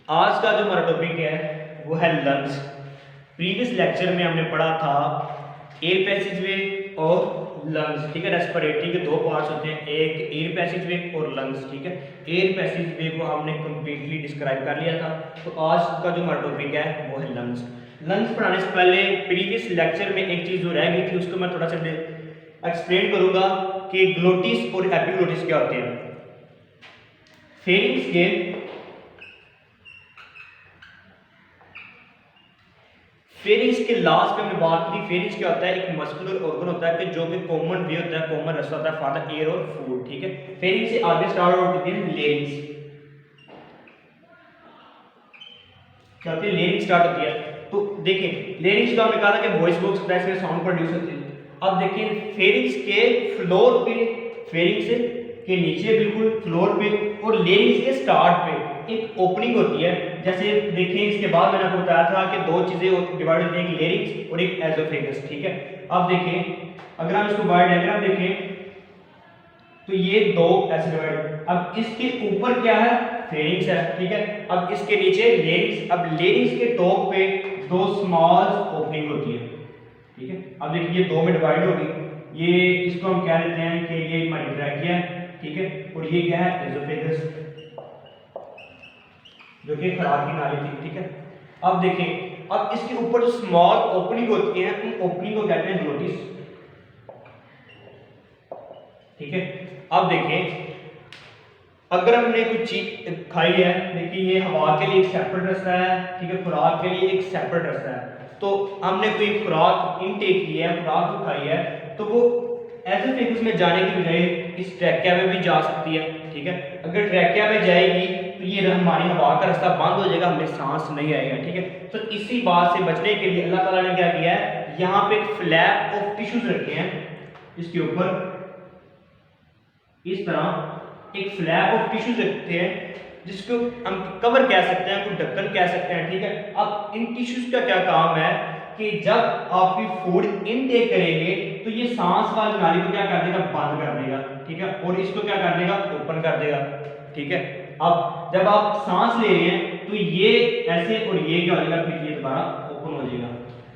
आज का जो हमारा टॉपिक है वो है लंग्स। प्रीवियस लेक्चर में हमने पढ़ा था एयर पैसेजवे और लंग्स, ठीक है। रेस्पिरेटरी के दो पार्ट्स होते हैं, एक एयर पैसेजवे और लंग्स, ठीक है। एयर पैसेजवे को हमने कंप्लीटली डिस्क्राइब कर लिया था। तो आज का जो हमारा टॉपिक है वो है लंग्स। लंग्स पढ़ाने से पहले प्रीवियस लेक्चर में एक चीज़ जो रह गई थी उसको मैं थोड़ा सा एक्सप्लेन करूंगा कि ग्लोटिस और एपिग्लोटिस क्या होते हैं। फेरिंग्स के लास्ट में हमने बात की। फेरिंग्स क्या होता है? एक मस्कुलर ऑर्गन होता है कि जो कि कॉमन वे होता है, कॉमन रास्ता होता है फॉर द एयर और फूड, ठीक है। फेरिंग्स से आगे स्टार्ट होती है लेरिंग्स। क्या होती है? लेरिंग्स स्टार्ट होती है। तो देखिए लेरिंग्स का हमने कहा था कि वॉइस बॉक्स होता है, इसमें साउंड प्रोड्यूस होती है। अब देखिए फेरिंग्स के फ्लोर पे, फेरिंग्स के नीचे बिल्कुल फ्लोर पे और लेरिंग्स के स्टार्ट पे एक ओपनिंग होती है। जैसे देखिए इसके बाद मैंने आपको बताया था कि दो चीजें डिवाइड होती हैं, एक लेरिंग्स और एक एसोफेगस, ठीक है। अब देखिए अगर हम इसको बाय डायग्राम देखें तो ये दो ऐसे डिवाइड, अब इसके ऊपर क्या है? फेरिंग्स है, ठीक है। अब इसके नीचे लेरिंग्स। अब लेरिंग्स के टॉप पे दो स्मॉल ओपनिंग होती है, ठीक है। अब देखिए ये दो में डिवाइड होगी। ये इसको हम कह देते हैं कि ये हमारी ट्रैकिया है, ठीक है। और ये क्या है? एसोफेगस, जो कि खुराक की नाली थी, ठीक है। अब देखें अब इसके ऊपर जो स्मॉल ओपनिंग होती है उन ओपनिंग को कहते हैं ग्लोटिस, ठीक है। अब देखें अगर हमने कोई चीज खाई है, देखिए ये हवा के लिए एक सेपरेट रास्ता है, ठीक है, खुराक के लिए एक सेपरेट रास्ता है। तो हमने कोई खुराक इनटेक की है, खुराक जो खाई है, तो वो एसोफेगस में जाने की बजाय इस ट्रैकिया में भी जा सकती है, ठीक है। अगर ट्रैकिया में जाएगी तो ये हमारी हवा का रास्ता बंद हो जाएगा, हमें सांस नहीं आएगा, ठीक है। तो इसी बात से बचने के लिए अल्लाह ताला ने क्या किया है, यहाँ पे एक फ्लैप ऑफ टिश्यूज रखे हैं। इसके ऊपर इस तरह एक फ्लैप ऑफ टिश्यूज रखते हैं जिसको हम कवर कह सकते हैं, कोई ढक्कन कह सकते हैं, ठीक है। अब इन टिश्यूज का क्या काम है कि जब आप फूड इनटेक करेंगे तो ये सांस वाली नाली को क्या कर देगा? बंद कर देगा, ठीक है। और इसको क्या कर देगा? ओपन कर देगा, ठीक है। अब जब आप सांस ले रहे हैं तो ये ऐसे और ये क्या हो जाएगा? फिर ये दोबारा ओपन हो जाएगा,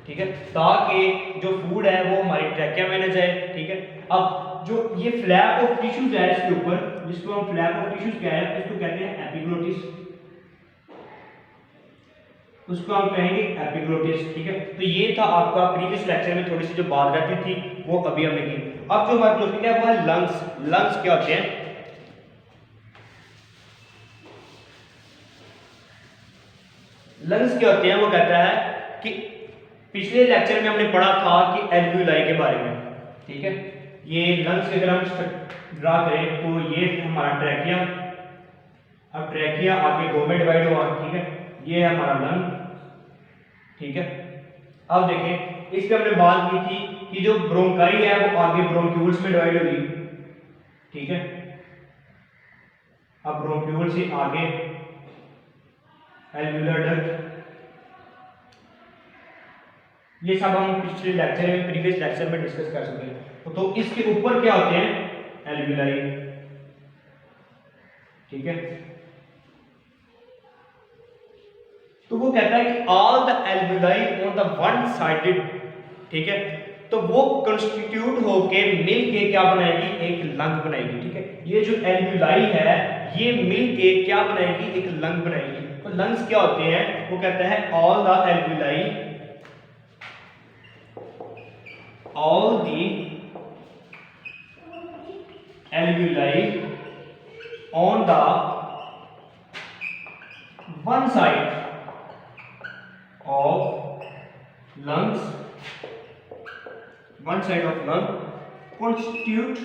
ठीक है, ताकि जो फूड है वो हमारी ट्रैकिया में न जाए, ठीक है। अब जो ये फ्लैप ऑफ टिश्यूज है इसके ऊपर, जिसको हम फ्लैप ऑफ टिश्यूज कह रहे हैं, इसको कहते हैं एपिग्लोटिस, उसको हम कहेंगे एपिग्लोटिस, ठीक है। तो ये था आपका प्रीवियस लेक्चर में थोड़ी सी जो बात रहती थी वो अभी हमने की। अब जो हमारा टॉपिक है वो है लंग्स। लंग्स क्या होते हैं? लंग्स क्या होते हैं? वो कहता है कि पिछले लेक्चर में हमने पढ़ा था कि एल्वियोलाई के बारे में, ठीक है। ये लंग्स के अगर हम ड्रा करें तो ये हमारा ट्रैकिया। अब ट्रैकिया आगे दो में डिवाइड हुआ, ठीक है। ये है हमारा लंग, ठीक है। अब देखें इस पे हमने बात की थी कि जो ब्रोंकाई है वो आगे ब्रोंक्यूल्स में डिवाइड होगी, ठीक है। अब ब्रोंक्यूल से आगे एल्वियोलर डक्ट। ये सब हम पिछले लेक्चर में, प्रीवियस लेक्चर में डिस्कस कर चुके हैं। तो इसके ऊपर क्या होते हैं? एल्वियोलाई, ठीक है। तो वो कहता है कि all the alveoli on the one sided, ठीक है। तो वो कंस्टिट्यूट होके मिल के क्या बनाएगी? एक लंग बनाएगी, ठीक है। ये जो एल्वियोलाई है ये मिल के क्या बनाएगी? एक लंग बनाएगी। तो लंग्स क्या होते हैं? वो कहता है all the alveoli, all the alveoli on the one side of lungs, one side of lung constitute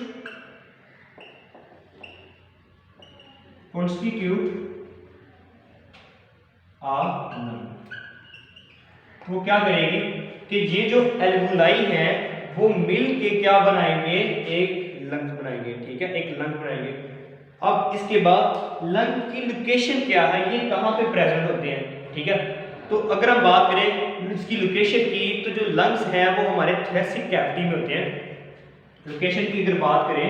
a lung। वो क्या करेगी कि ये जो एल्वियोलाई है वो मिल के क्या बनाएंगे? एक लंग बनाएंगे, ठीक है, एक लंग बनाएंगे। अब इसके बाद लंग की लोकेशन क्या है? ये कहाँ पे प्रेजेंट होते हैं, ठीक है। तो अगर हम बात करें इसकी लोकेशन की तो जो लंग्स हैं वो हमारे थोरेसिक कैविटी में होते हैं। लोकेशन की अगर बात करें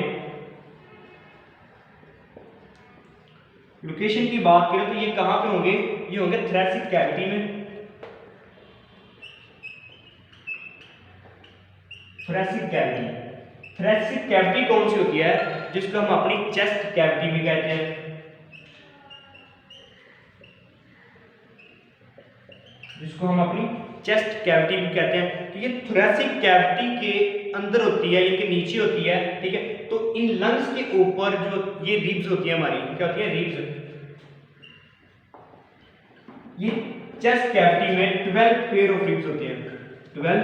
लोकेशन की बात करें तो ये कहाँ पे होंगे, ये होंगे थोरेसिक कैविटी में। थोरेसिक कैविटी, थोरेसिक कैविटी कौन सी होती है, जिसको हम अपनी चेस्ट कैविटी भी कहते हैं, जिसको हम अपनी चेस्ट कैविटी भी कहते हैं। तो ये थोरेसिक कैविटी के अंदर होती है, इनके नीचे होती है, ठीक है। तो इन लंग्स के ऊपर जो ये रिब्स होती है हमारी, क्या होती है, रिब्स। ये चेस्ट कैविटी में 12 पेयर ऑफ रिब्स होते हैं, 12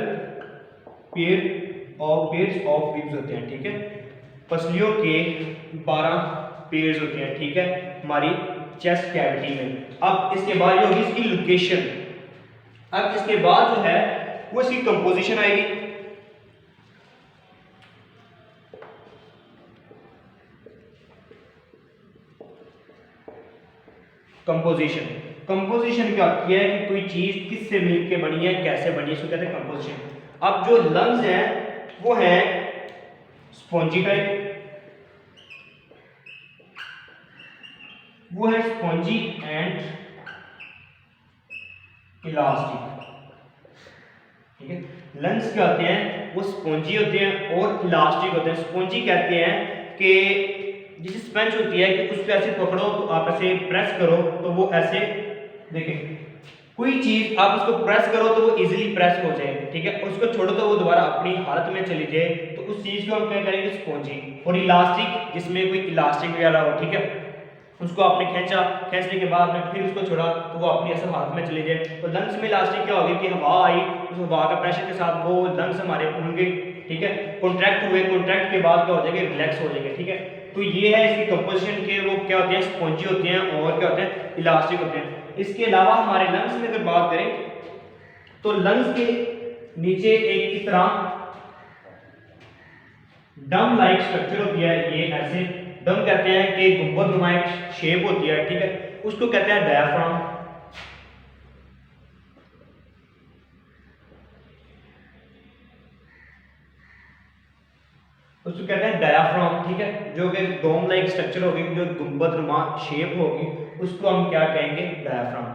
पेयर्स ऑफ रिब्स होते हैं, ठीक है। पसलियों के 12 पेयर्स होते हैं, ठीक है, हमारी चेस्ट कैविटी में। अब इसके बाद ये होगी इसकी लोकेशन। अब इसके बाद जो है वो इसकी कंपोजिशन आएगी। कंपोजिशन क्या होती है कि कोई चीज किससे मिलके बनी है, कैसे बनी है, इसको कहते हैं कंपोजिशन। अब जो लंग्स हैं वो हैं स्पॉन्जी टाइप, वो है स्पॉन्जी एंड इलास्टिक, ठीक है। लंग्स क्या होते हैं, वो स्पॉन्जी होते हैं और इलास्टिक होते हैं। स्पॉन्जी कहते हैं कि जैसे स्पंज होती है कि उस पे ऐसे पकड़ो तो आप ऐसे प्रेस करो तो वो ऐसे, देखें कोई चीज आप उसको प्रेस करो तो वो इजीली प्रेस हो जाए, ठीक है। उसको छोड़ो तो वो दोबारा अपनी हालत में चली जाए, तो उस चीज को हम क्या करेंगे, स्पॉन्जी। और इलास्टिक, जिसमें कोई इलास्टिक वगैरह हो, ठीक है, उसको आपने खींचने के बाद आपने फिर उसको छोड़ा तो वो अपनी ऐसे हाथ में चले जाए। तो लंग्स में इलास्टिक क्या होगी कि हवा आई, उस हवा का प्रेशर के साथ वो लंग्स हमारे फूल गए, ठीक है, कॉन्ट्रैक्ट हुए, कॉन्ट्रैक्ट के बाद क्या हो जाएगा, रिलैक्स हो जाएगा, ठीक है। तो ये है इसकी कंपोजिशन के, वो क्या होते हैं, स्पॉन्जी होते हैं और क्या होते हैं, इलास्टिक होते हैं। इसके अलावा हमारे लंग्स में अगर बात करें तो लंग्स के नीचे एक इस तरह डम लाइक स्ट्रक्चर होती है, ये ऐसे डम कहते हैं कि गुंबदनुमा एक शेप होती है, ठीक है, उसको कहते हैं डायाफ्राम। उसको कहते हैं डायाफ्राम, ठीक है, जो कि डोम लाइक स्ट्रक्चर होगी, जो गुंबदनुमा शेप होगी, उसको हम क्या कहेंगे, डायाफ्राम।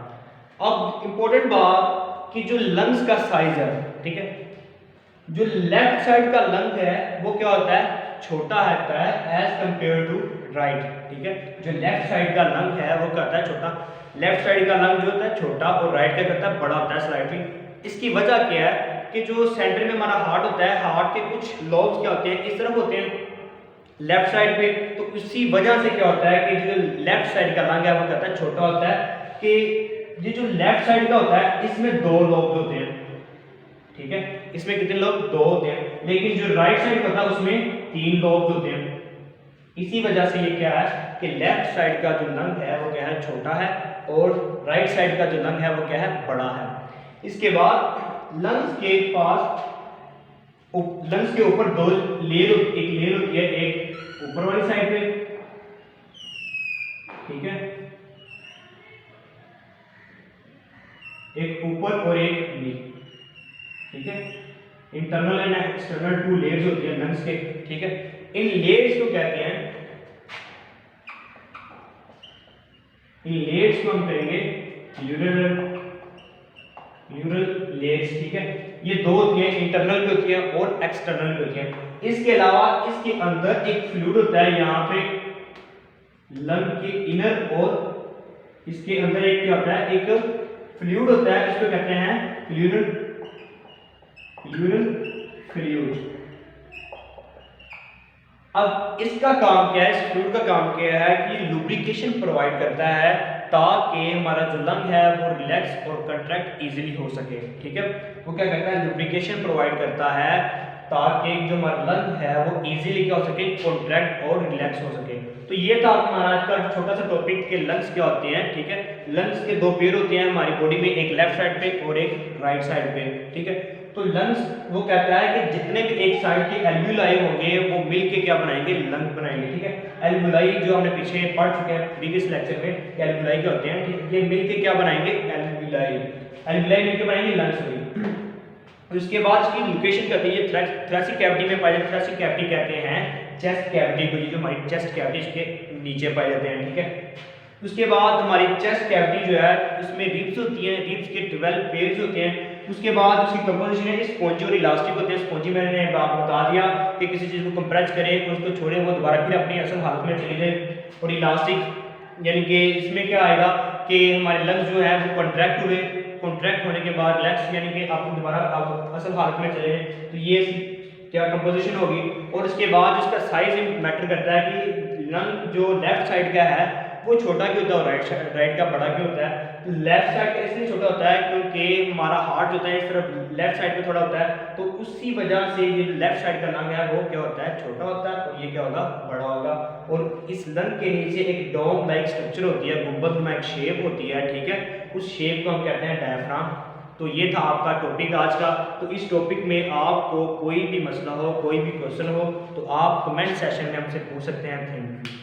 अब इंपॉर्टेंट बात कि जो लंग्स का साइज है, ठीक है, जो लेफ्ट साइड का लंग है वो क्या होता है, छोटा होता है एज कंपेयर टू राइट, ठीक है। जो लेफ्ट साइड का लंग है वो क्या होता है, छोटा। लेफ्ट साइड का लंग जो होता है छोटा और राइट का करता है, बड़ा होता है स्लाइटली। इसकी वजह क्या है कि जो सेंटर में हमारा हार्ट होता है, हार्ट के कुछ लॉब्स क्या होते हैं, इस तरफ होते हैं लेफ्ट साइड पे। तो इसी वजह से क्या होता है कि जो लेफ्ट साइड का लंग है वो कहता है छोटा होता है, कि ये जो लेफ्ट साइड का होता है इसमें 2 लॉब्स होते हैं, ठीक है, इसमें कितने लोब, 2 होते हैं। लेकिन जो राइट साइड होता है उसमें 3 लोब्स होते हैं। इसी वजह से ये क्या है कि लेफ्ट साइड का जो लंग है वो क्या है, छोटा है, और राइट साइड का जो लंग है वो क्या है, बड़ा है। इसके बाद लंग्स के पास, लंग्स के ऊपर 2 लेयर, एक लेयर होती है, एक ऊपर वाली साइड पे, ठीक है, एक ऊपर और एक नीचे, ठीक है। इंटरनल एंड एक्सटर्नल 2 लेयर्स होती है लंग्स के, ठीक है। इन लेयर्स को कहते हैं, इन लेयर्स को हम कहेंगे न्यूरल लेयर्स, ठीक है। ये 2 होती है, इंटरनल भी होती है और एक्सटर्नल भी होती है। इसके अलावा इसके अंदर एक फ्लूइड होता है, यहाँ पे लंग के इनर, और इसके अंदर एक क्या होता है, एक फ्लूइड होता है, इसको कहते हैं प्लूरल फ्लूइड। अब इसका काम क्या है, इस फ्लूइड का काम क्या है कि लुब्रिकेशन प्रोवाइड करता है, ताकि हमारा जो लंग है वो रिलैक्स और कंट्रैक्ट इजीली हो सके, ठीक है। वो क्या करता है, लुब्रिकेशन प्रोवाइड करता है ताकि जो हमारा लंग है वो इजीली क्या हो सके, कॉन्ट्रैक्ट और रिलैक्स हो सके। तो ये था हमारा आज का छोटा सा टॉपिक के लंग्स क्या होते हैं, ठीक है। लंग्स के 2 पेयर होते हैं हमारी बॉडी में, एक लेफ्ट साइड पे और एक राइट साइड पे, ठीक है। तो लंग्स वो कहता है कि जितने भी एक साइड के एल्वियोलाई होंगे वो मिलके क्या बनाएंगे, लंग बनाएंगे, ठीक है। एल्वियोलाई जो हमने पीछे पढ़ चुके हैं प्रीवियस लेक्चर में, एल्वियोलाई क्या होते हैं, ठीक है, ये मिलके क्या बनाएंगे, एल्वियोलाई मिलके बनाएंगे लंग्स। तो इसके बाद इसकी लोकेशन कहते हैं, ये थोरेसिक कैविटी में पाए जाते हैं। थोरेसिक कैविटी कहते हैं चेस्ट कैविटी को, ये जो हमारी चेस्ट कैविटी इसके नीचे पाए जाते हैं, ठीक है। उसके बाद हमारी चेस्ट कैविटी जो है उसमें रिब्स होती हैं, रिब्स के 12 पेयर्स होते हैं। उसके बाद उसकी कंपोजिशन है स्पॉन्जी और इलास्टिक होते हैं। स्पॉन्जी मैंने आपको बता दिया कि किसी चीज़ को कंप्रेस करें उसको छोड़े वो दोबारा फिर अपनी असल हालत में चली जाए। और इलास्टिक यानी कि इसमें क्या आएगा कि हमारे लंग्स जो है वो कॉन्ट्रैक्ट हुए, कॉन्ट्रैक्ट होने के बाद रिलैक्स यानी कि आप दोबारा आप असल हालत में चले जाएं। तो ये क्या कंपोजिशन होगी। और उसके बाद उसका साइज मैटर करता है कि लंग जो लेफ्ट साइड का है वो छोटा क्यों होता है और राइट का बड़ा क्यों होता है। तो लेफ्ट साइड का इसलिए छोटा होता है क्योंकि हमारा हार्ट जो होता है इस तरफ लेफ्ट साइड पे थोड़ा होता है, तो उसी वजह से ये लेफ्ट साइड का लंग है वो क्या होता है छोटा होता है और ये क्या होगा बड़ा होगा। और इस लंग के नीचे एक डोम लाइक स्ट्रक्चर होती है, गुंबद एक शेप होती है, ठीक है, उस शेप को हम कहते हैं डायफ्राम। तो ये था आपका टॉपिक आज का। तो इस टॉपिक में आपको कोई भी मसला हो, कोई भी क्वेश्चन हो तो आप कमेंट सेशन में हमसे पूछ सकते हैं। Thank you.